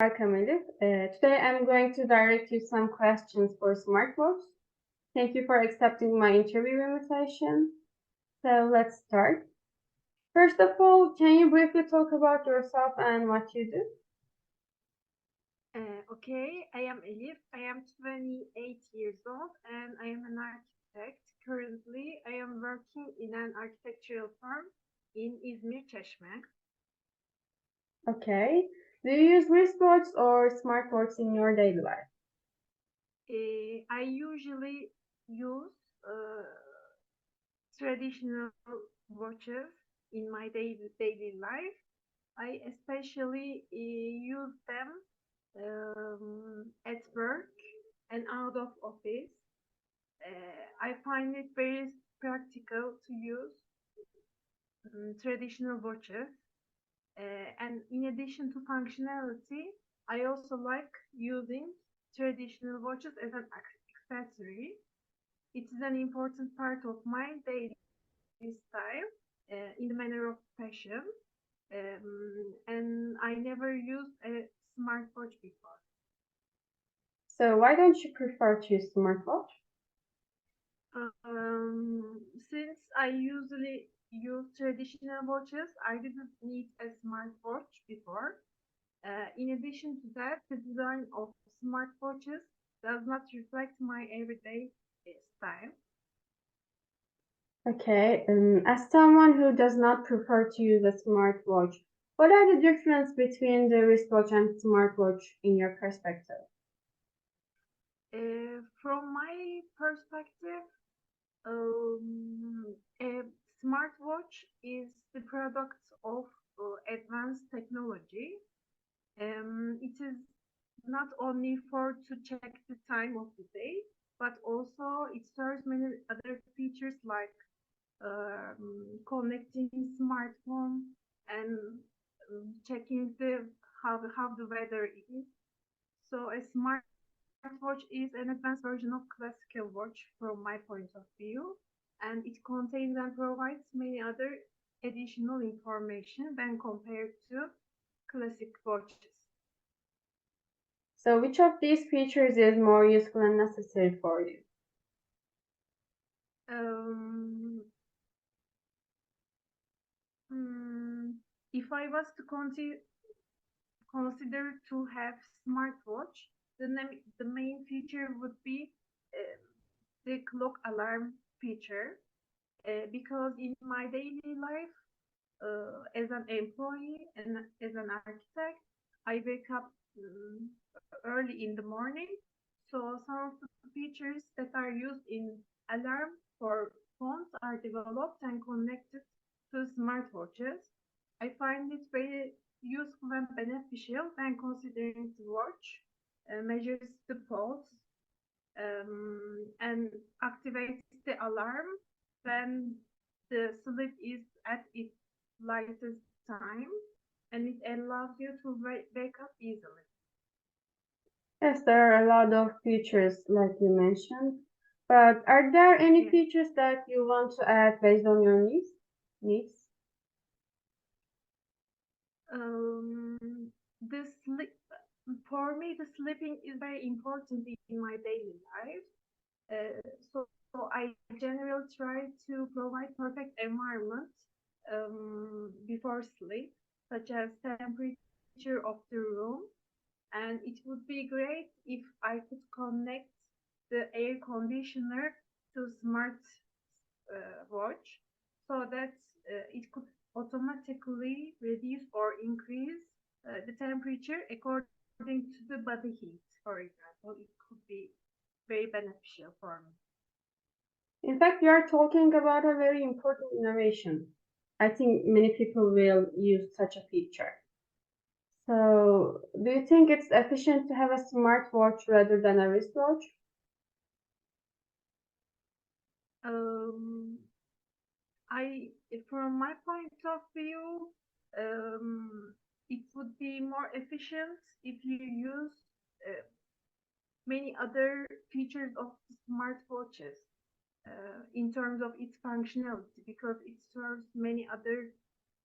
Welcome, Elif. Today I'm going to direct you some questions for smartwatch. Thank you for accepting my interview invitation. So let's start. First of all, can you briefly talk about yourself and what you do? Okay, I am Elif. I am 28 years old and I am an architect. Currently, I am working in an architectural firm in İzmir, Çeşme. Okay. Do you use wristwatch or smartwatch in your daily life? I usually use traditional watches in my daily life. I especially use them at work and out of office. I find it very practical to use traditional watches. And in addition to functionality, I also like using traditional watches as an accessory. It is an important part of my daily style in the manner of fashion. And I never used a smartwatch before. So why don't you prefer to use smartwatch? Since I usually use traditional watches, I didn't need a smartwatch before. In addition to that, the design of smartwatches does not reflect my everyday style. Okay. As someone who does not prefer to use a smartwatch, what are the difference between the wristwatch and smartwatch in your perspective? From my perspective, a smartwatch is the product of advanced technology. It is not only for to check the time of the day, but also it serves many other features like connecting smartphone and checking how the weather is. So a smartwatch is an advanced version of classical watch from my point of view, and it contains and provides many other additional information when compared to classic watches. So which of these features is more useful and necessary for you? Um, if I was to consider to have smartwatch, the main feature would be the clock alarm feature, because in my daily life, as an employee and as an architect, I wake up early in the morning. So some of the features that are used in alarm for phones are developed and connected to smartwatches. I find it very useful and beneficial when considering the watch measures the pulse and activates the alarm when the sleep is at its lightest time, and it allows you to wake up easily. Yes, there are a lot of features like you mentioned, but are there any Yes. features that you want to add based on your needs? The sleep for me, the sleeping is very important in my daily life. So I generally try to provide perfect environment before sleep, such as temperature of the room, and it would be great if I could connect the air conditioner to smart watch so that it could automatically reduce or increase the temperature according to the body heat, for example. It could be very beneficial for me. In fact, you are talking about a very important innovation. I think many people will use such a feature. So, do you think it's efficient to have a smartwatch rather than a wristwatch? Um, from my point of view, it would be more efficient if you use uh, many other features of smartwatches in terms of its functionality, because it serves many other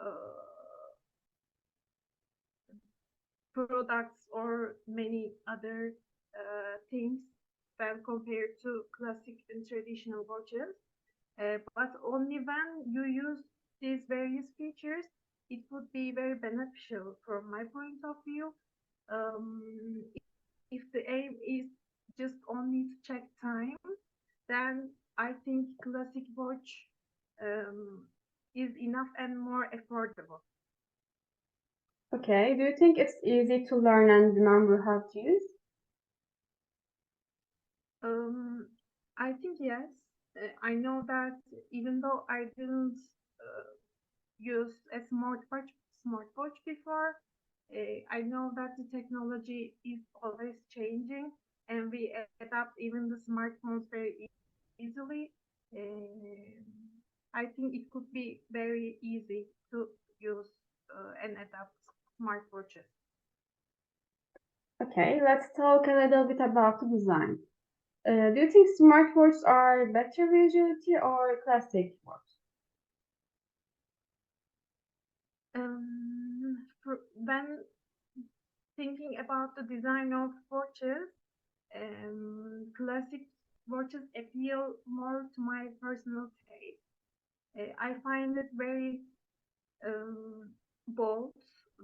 uh, products or many other things when compared to classic and traditional watches. But only when you use these various features, it would be very beneficial from my point of view. Um, if the aim is just only to check time, then I think classic watch is enough and more affordable. Okay, do you think it's easy to learn and remember how to use? I think yes. I know that even though I didn't use a smartwatch before, I know that the technology is always changing, and we adapt even the smartphones very easily. I think it could be very easy to use and adapt smartwatches. Okay, let's talk a little bit about the design. Do you think smartwatches are better visuality or classic watch? When thinking about the design of watches, classic watches appeal more to my personal taste. I find it very bold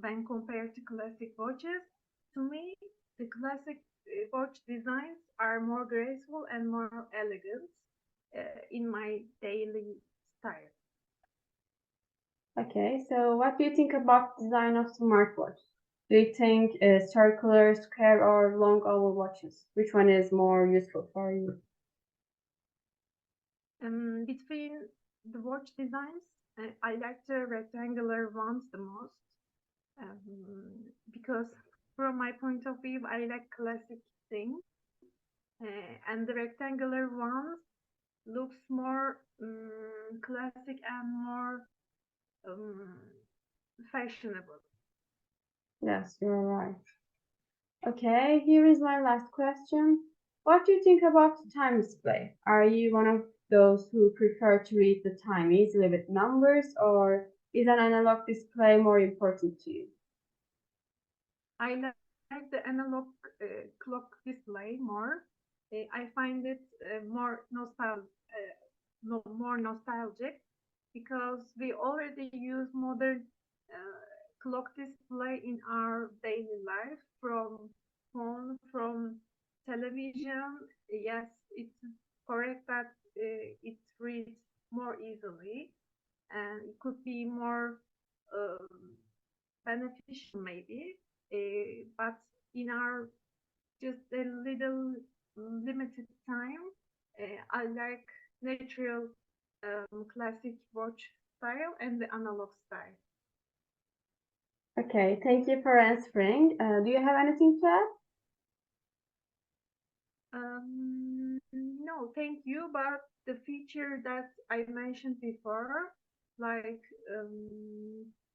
when compared to classic watches. To me, the classic watch designs are more graceful and more elegant in my daily style. Okay, so what do you think about the design of smartwatch? Do you think circular, square, or long oval watches? Which one is more useful for you? Between the watch designs, I like the rectangular ones the most because, from my point of view, I like classic things, and the rectangular ones looks more classic and more um, fashionable. Yes, you're right. Okay, here is my last question. What do you think about the time display? Are you one of those who prefer to read the time easily with numbers, or is an analog display more important to you? I like the analog clock display more. I find it more nostalgic because we already use modern clock display in our daily life from phone, from television. Yes, it's correct that it reads more easily and it could be more um, beneficial maybe, but in our just a little limited time, I like natural classic watch style and the analog style. Okay, thank you for answering. Do you have anything to add? No, thank you. But the feature that I mentioned before, like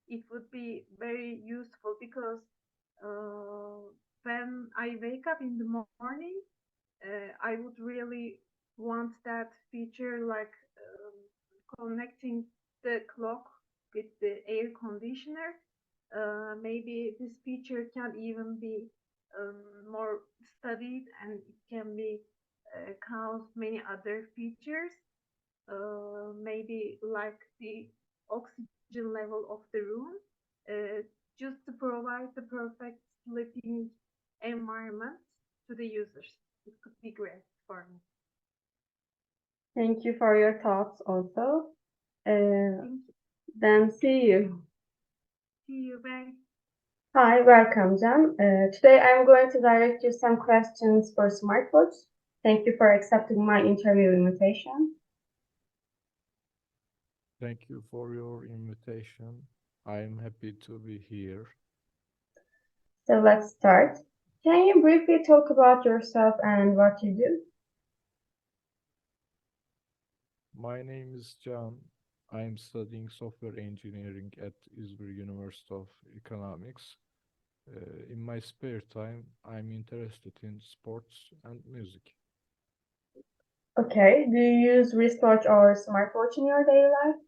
it would be very useful because when I wake up in the morning, I would really want that feature, like connecting the clock with the air conditioner. Maybe this feature can even be more studied and it can be cause many other features, maybe like the oxygen level of the room, uh, just to provide the perfect sleeping environment to the users. It could be great for me. Thank you for your thoughts also. Thank you. Then see you. See you. Bye. Hi, welcome, Jan. Today I'm going to direct you some questions for smartwatch. Thank you for accepting my interview invitation. Thank you for your invitation. I am happy to be here. So let's start. Can you briefly talk about yourself and what you do? My name is Can. I am studying software engineering at İzmir University of Economics. In my spare time, I'm interested in sports and music. Okay, do you use wristwatch or smartwatch in your daily life?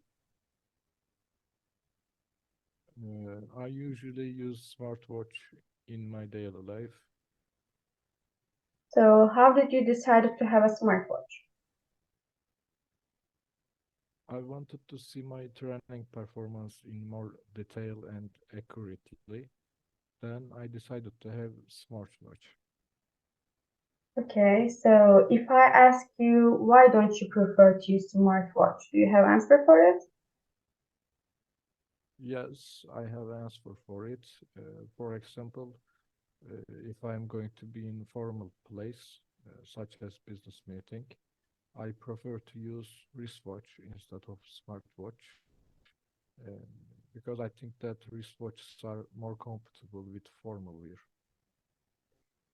I usually use smartwatch in my daily life. So how did you decide to have a smartwatch? I wanted to see my training performance in more detail and accurately. Then I decided to have smartwatch. Okay, so if I ask you why don't you prefer to use smartwatch, do you have answer for it? Yes, I have answer for it. For example, if I'm going to be in formal place, such as business meeting, I prefer to use wristwatch instead of smartwatch, uh, because I think that wristwatches are more compatible with formal wear.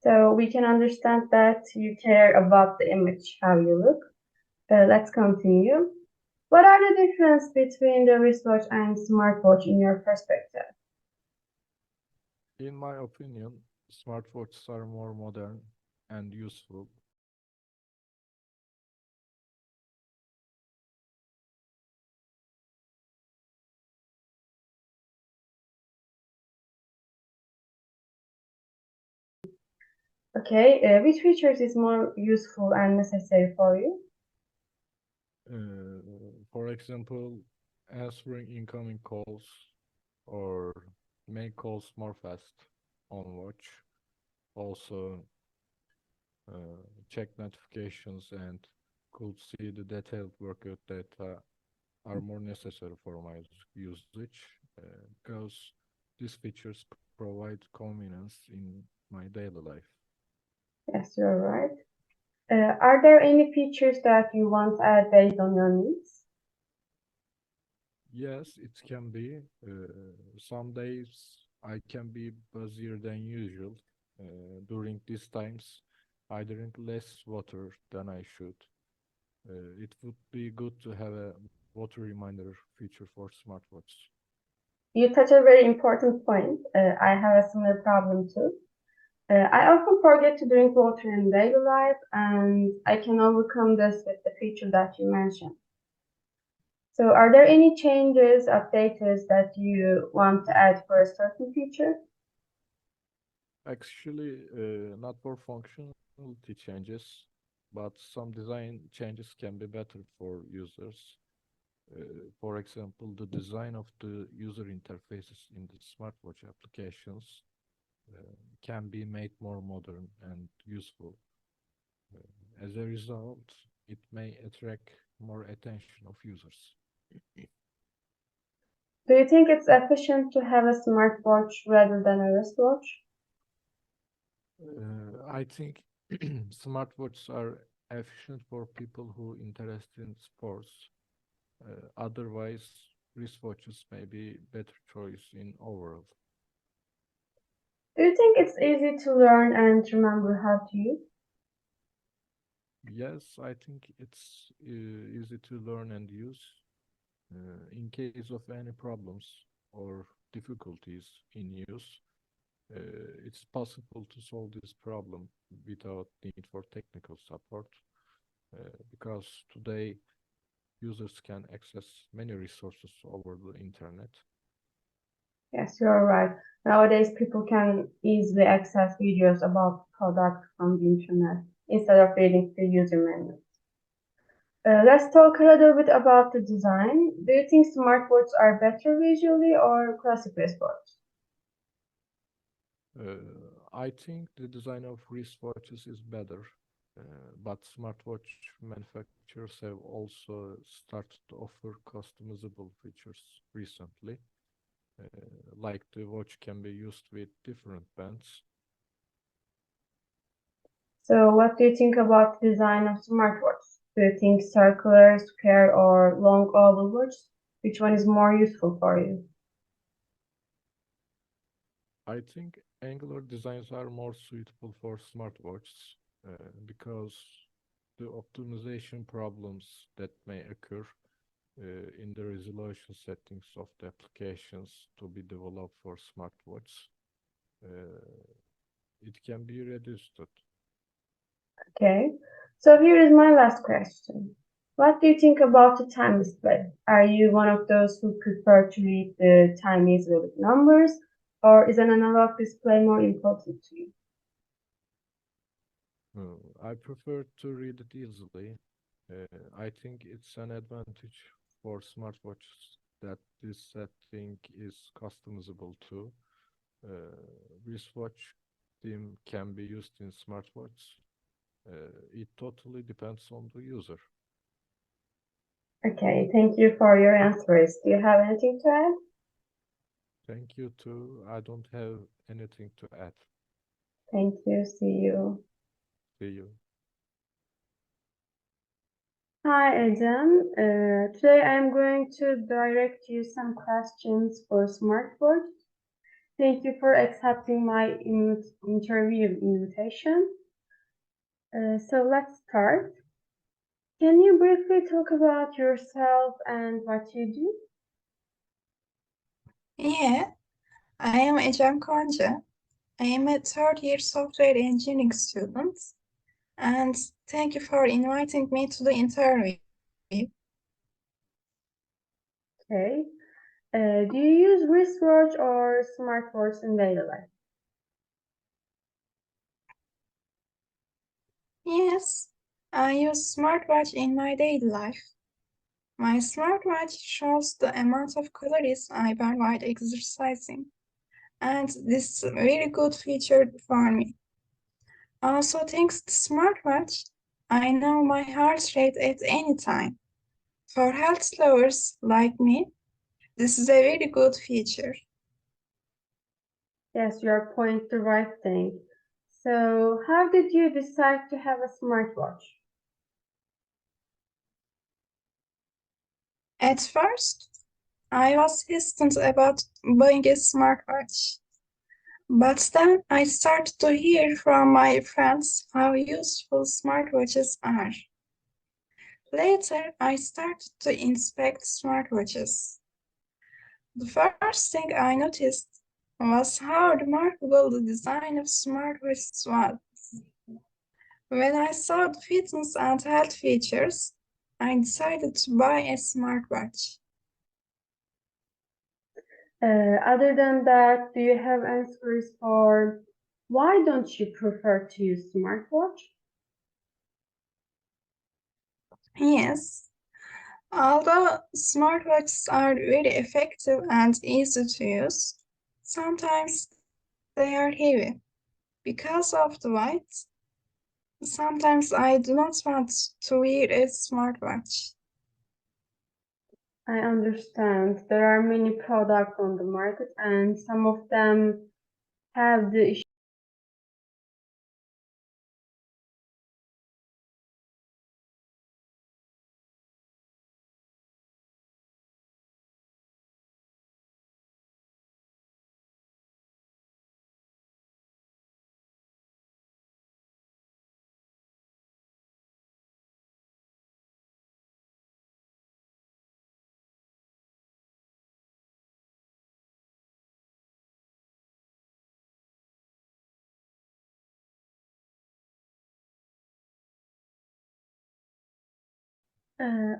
So we can understand that you care about the image, how you look. Let's continue. What are the difference between the wristwatch and smartwatch in your perspective? In my opinion, smartwatches are more modern and useful. Okay, which features is more useful and necessary for you? For example, answering incoming calls or make calls more fast on watch. Also, check notifications and could see the detailed workout data are more necessary for my usage, because these features provide convenience in my daily life. Yes, you're right. Are there any features that you want to add based on your needs? Yes, it can be. Some days I can be busier than usual. During these times, I drink less water than I should. It would be good to have a water reminder feature for smartwatch. You touch a very important point. I have a similar problem too. I often forget to drink water in daily life, and I can overcome this with the feature that you mentioned. So, are there any changes, updates that you want to add for a certain feature? Actually, not for functionality changes, but some design changes can be better for users. For example, the design of the user interfaces in the smartwatch applications can be made more modern and useful. As a result, it may attract more attention of users. Do you think it's efficient to have a smartwatch rather than a wristwatch? I think smartwatches are efficient for people who interested in sports. Otherwise, wristwatches may be better choice in overall. Do you think it's easy to learn and remember how to use? Yes, I think it's easy to learn and use. In case of any problems or difficulties in use, it's possible to solve this problem without need for technical support, because today users can access many resources over the internet. Yes, you're right. Nowadays, people can easily access videos about product from the internet instead of reading the user manual. Let's talk a little bit about the design. Do you think smartwatches are better visually or classic wristwatches? I think the design of wristwatches is better, but smartwatch manufacturers have also started to offer customizable features recently, like the watch can be used with different bands. So, what do you think about the design of smartwatches? Do you think circular, square, or long oval watch? Which one is more useful for you? I think angular designs are more suitable for smartwatches, because the optimization problems that may occur in the resolution settings of the applications to be developed for smartwatch, uh, it can be reduced. Okay. So, here is my last question. What do you think about the time display? Are you one of those who prefer to read the time easily with numbers, or is an analog display more important to you? I prefer to read it easily. I think it's an advantage for smartwatches that this setting is customizable too. Wristwatch theme can be used in smartwatch. It totally depends on the user. Okay, thank you for your answers. Do you have anything to add? Thank you too. I don't have anything to add. Thank you. See you. See you. Hi, Adam. Today I'm going to direct you some questions for smartwatch. Thank you for accepting my interview invitation. So let's start. Can you briefly talk about yourself and what you do? Yeah, I am HW1. I am a third-year software engineering student, and thank you for inviting me to the interview. Okay. Do you use wristwatch or smartwatch in daily life? Yes, I use smartwatch in my daily life. My smartwatch shows the amount of calories I burn while exercising, and this is a very good feature for me. Also, thanks to smartwatch, I know my heart rate at any time. For health lovers like me, this is a very good feature. Yes, you are pointing the right thing. So, how did you decide to have a smartwatch? At first, I was hesitant about buying a smartwatch, but then I started to hear from my friends how useful smartwatches are. Later, I started to inspect smartwatches. The first thing I noticed was how remarkable the design of smartwatches was. When I saw the fitness and health features, I decided to buy a smartwatch. Other than that, do you have answers for why don't you prefer to use smartwatch? Yes, although smartwatches are very effective and easy to use, sometimes they are heavy. Because of the weight, sometimes I do not want to wear a smartwatch. I understand there are many products on the market and some of them have the issue.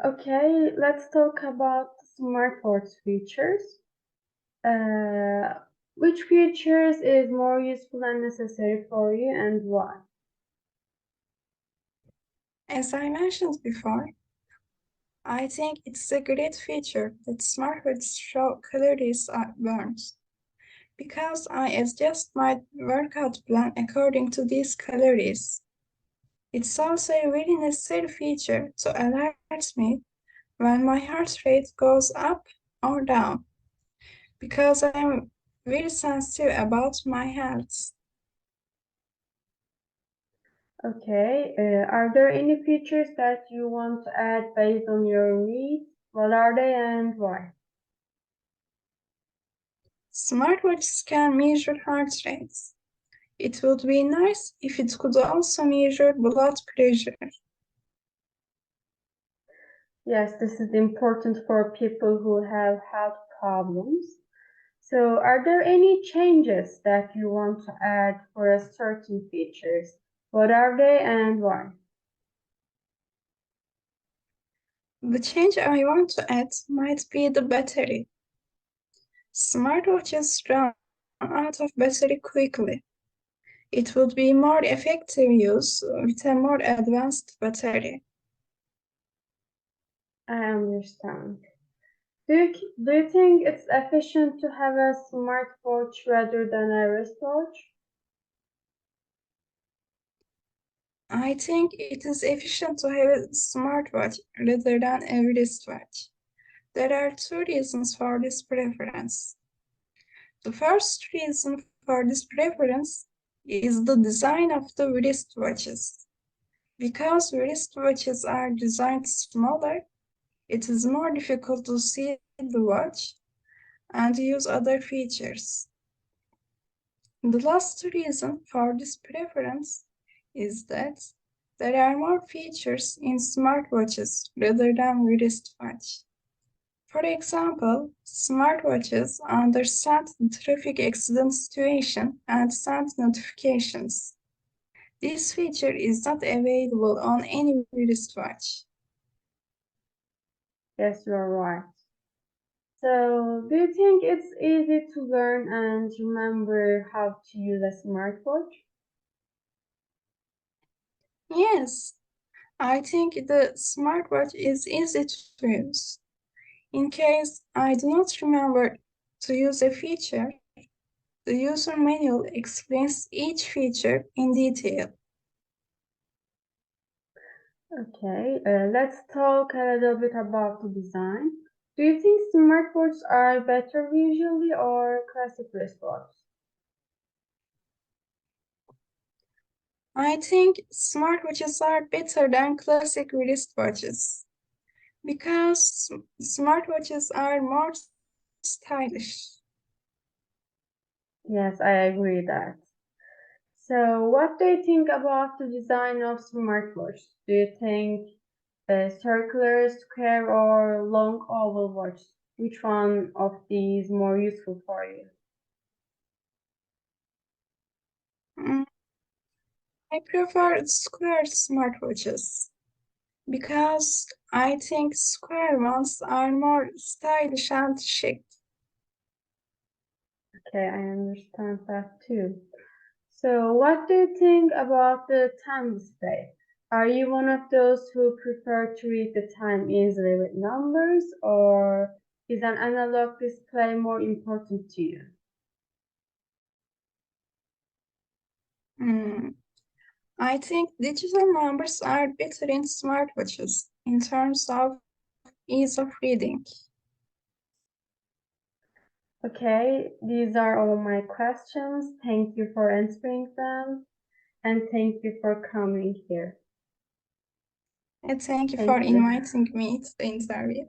Okay, let's talk about smartwatch features. Which features is more useful and necessary for you and why? As I mentioned before, I think it's a great feature that smartwatches show calories burned, because I adjust my workout plan according to these calories. It's also a very necessary feature to alert me when my heart rate goes up or down, because I'm very sensitive about my health. Okay, are there any features that you want to add based on your needs? What are they and why? Smartwatches can measure heart rates. It would be nice if it could also measure blood pressure. Yes, this is important for people who have health problems. So, are there any changes that you want to add for a certain features? What are they and why? The change I want to add might be the battery. Smartwatches run out of battery quickly. It would be more effective use with a more advanced battery. I understand. Do you think it's efficient to have a smartwatch rather than a wristwatch? I think it is efficient to have a smartwatch rather than a wristwatch. There are two reasons for this preference. The first reason for this preference is the design of the wristwatches. Because wristwatches are designed smaller, it is more difficult to see the watch and use other features. The last reason for this preference is that there are more features in smartwatches rather than wristwatch. For example, smartwatches understand the traffic accident situation and send notifications. This feature is not available on any wristwatch. Yes, you're right. So, do you think it's easy to learn and remember how to use a smartwatch? Yes, I think the smartwatch is easy to use. In case I do not remember to use a feature, the user manual explains each feature in detail. Okay, let's talk a little bit about the design. Do you think smartwatches are better visually or classic wristwatches? I think smartwatches are better than classic wristwatches because smartwatches are more stylish. Yes, I agree that. So, what do you think about the design of smartwatch? Do you think a circular, square, or long oval watch? Which one of these more useful for you? Mm, I prefer square smartwatches because I think square ones are more stylish and chic. Okay, I understand that too. So, what do you think about the time display? Are you one of those who prefer to read the time easily with numbers, or is an analog display more important to you? Mm, I think digital numbers are better in smartwatches in terms of ease of reading. Okay, these are all my questions. Thank you for answering them, and thank you for coming here. And thank you Thank for you. inviting me to the interview.